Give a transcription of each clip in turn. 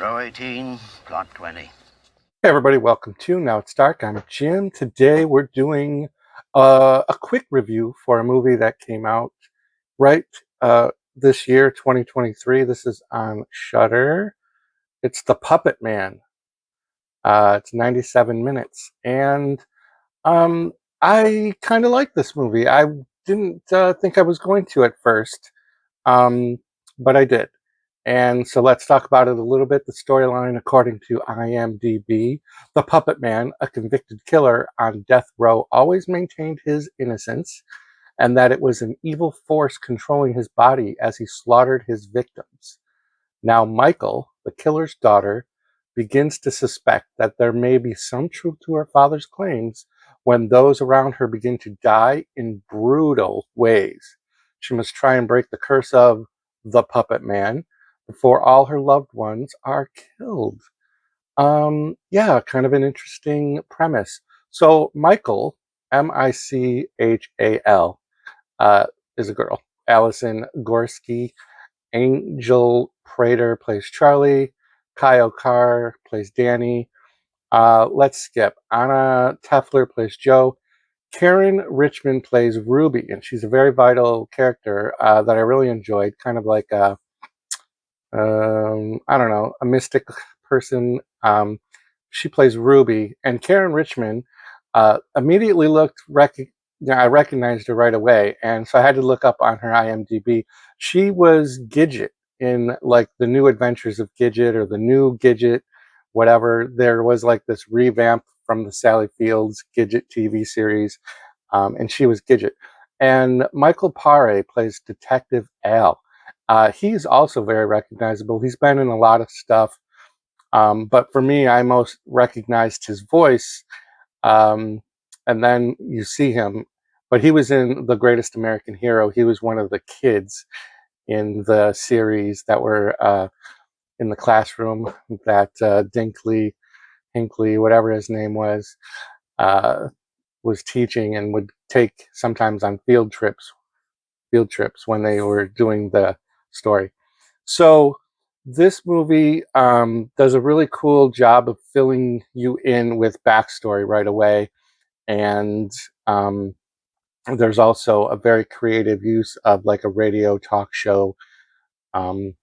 Row 18, plot 20. Hey everybody, welcome to Now It's Dark. I'm Jim. Today we're doing a quick review for a movie that came out right this year, 2023. This is on Shudder. It's The Puppetman. It's 97 minutes. And um, I kind of like this movie. I didn't think I was going to at first, um, but I did. And so let's talk about it a little bit. The storyline, according to IMDb, the Puppet Man, a convicted killer on death row, always maintained his innocence and that it was an evil force controlling his body as he slaughtered his victims. Now, Michael, the killer's daughter, begins to suspect that there may be some truth to her father's claims when those around her begin to die in brutal ways. She must try and break the curse of the Puppet Man before all her loved ones are killed. Yeah, kind of an interesting premise. So Michael, Michal, uh, is a girl. Allison Gorski. Angel Prater plays Charlie. Kyle Carr plays Danny. Let's skip. Anna Tefler plays Joe. Karen Richmond plays Ruby, and she's a very vital character that I really enjoyed. Kind of like I don't know, a mystic person. She plays Ruby, and Karen Richmond immediately I recognized her right away, and so I had to look up on her IMDb. She was Gidget in like the New Adventures of Gidget or the New Gidget, whatever. There was like this revamp from the Sally Fields Gidget TV series, and she was Gidget. And Michael Paré plays Detective Al. He's also very recognizable. He's been in a lot of stuff, but for me, I most recognized his voice, um, and then you see him. But he was in The Greatest American Hero. He was one of the kids in the series that were in the classroom that Hinckley, whatever his name uh, was teaching and would take sometimes on field trips when they were doing the story. So this movie does a really cool job of filling you in with backstory right away, and there's also a very creative use of like a radio talk show um,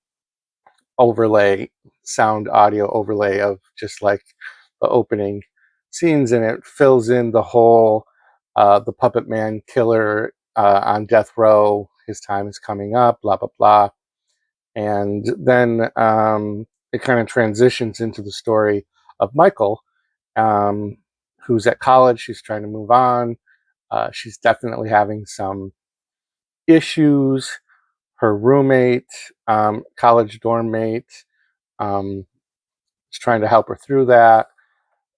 overlay, sound audio overlay of just like the opening scenes, and it fills in the whole the Puppet Man killer on death row. His time is coming up, blah blah blah, and then it kind of transitions into the story of Michael, um, who's at college. She's trying to move on. She's definitely having some issues. Her roommate, college dorm mate, um, is trying to help her through that.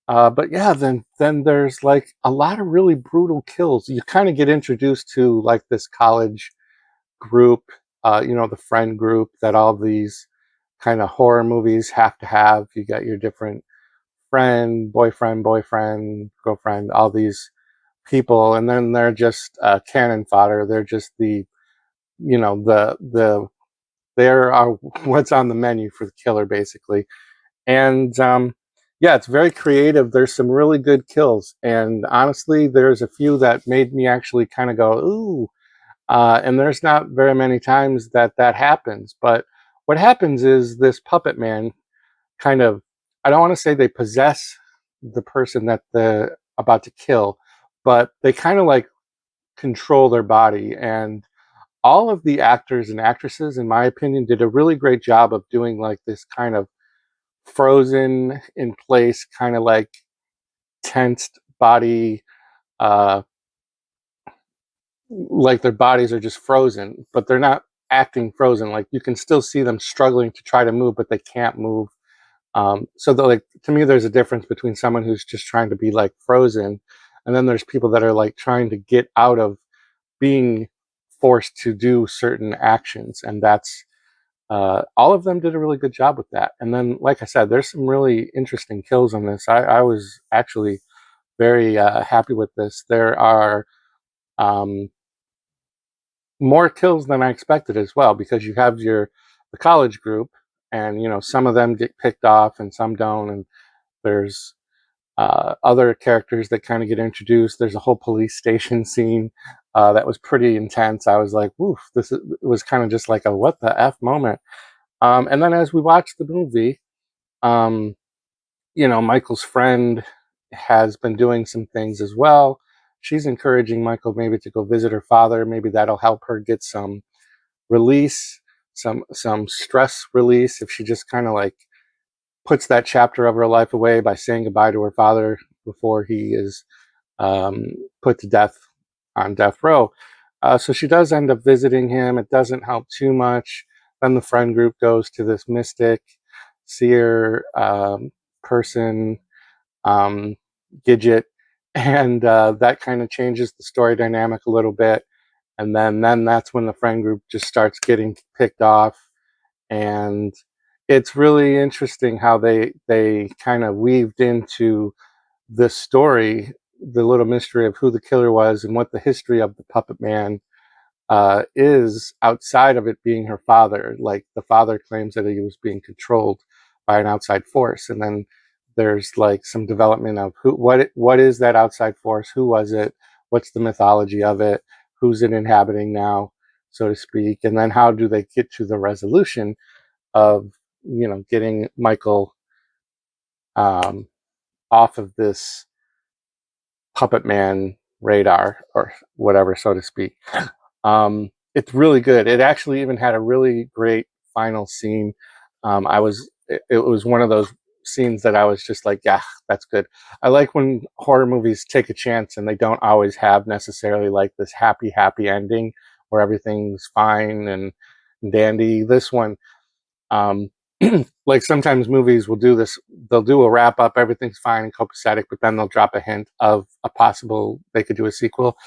But yeah, then there's like a lot of really brutal kills. You kind of get introduced to like this college group, the friend group that all these kind of horror movies have to have. You got your different boyfriend, girlfriend, all these people, and then they're just cannon fodder. They're just the they're what's on the menu for the killer basically. And yeah, it's very creative. There's some really good kills, and honestly, there's a few that made me actually kind of go ooh. And there's not very many times that happens. But what happens is this puppet man kind of, I don't want to say they possess the person that they're about to kill, but they kind of like control their body. And all of the actors and actresses, in my opinion, did a really great job of doing like this kind of frozen in place, kind of like tensed body, uh, like their bodies are just frozen, but they're not acting frozen. Like you can still see them struggling to try to move, but they can't move. So like to me, there's a difference between someone who's just trying to be like frozen, and then there's people that are like trying to get out of being forced to do certain actions, and that's all of them did a really good job with that. And then, like I said, there's some really interesting kills on this. I was actually very happy with this. There are um, more kills than I expected as well, because you have the college group, and some of them get picked off and some don't, and there's other characters that kind of get introduced. There's a whole police station scene that was pretty intense. I was like, "Oof!" It was kind of just like a "what the f" moment. And then as we watched the movie, um, Michael's friend has been doing some things as well. She's encouraging Michael maybe to go visit her father. Maybe that'll help her get some release, some stress release, if she just kind of like puts that chapter of her life away by saying goodbye to her father before he is put to death on death row. So she does end up visiting him. It doesn't help too much. Then the friend group goes to this mystic, seer person, Gidget, and that kind of changes the story dynamic a little bit. And then that's when the friend group just starts getting picked off, and it's really interesting how they kind of weaved into the story the little mystery of who the killer was and what the history of the Puppet Man is outside of it being her father. Like the father claims that he was being controlled by an outside force, and then there's like some development of what is that outside force, who was it, what's the mythology of it, who's it inhabiting now, so to speak, and then how do they get to the resolution of getting Michael off of this Puppet Man radar or whatever, so to speak. It's really good. It actually even had a really great final scene. It was one of those scenes that I was just like, yeah, that's good. I like when horror movies take a chance and they don't always have necessarily like this happy ending where everything's fine and dandy. This one, um, like sometimes movies will do this. They'll do a wrap up, everything's fine and copacetic, but then they'll drop a hint of a possible they could do a sequel.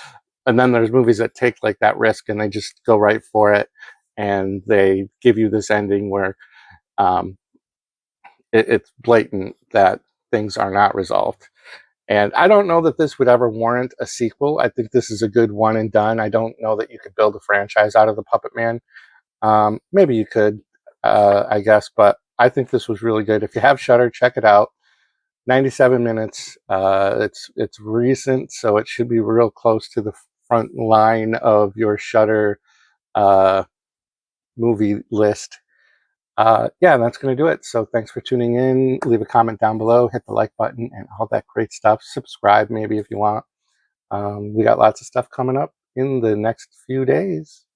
And then there's movies that take like that risk and they just go right for it, and they give you this ending where um, it's blatant that things are not resolved. And I don't know that this would ever warrant a sequel. I think this is a good one and done. I don't know that you could build a franchise out of the Puppet Man. Maybe you could, I guess, but I think this was really good. If you have Shudder, check it out. 97 minutes. It's recent, so it should be real close to the front line of your Shudder movie list. Yeah, that's going to do it. So thanks for tuning in. Leave a comment down below, hit the like button, and all that great stuff. Subscribe maybe if you want. We got lots of stuff coming up in the next few days.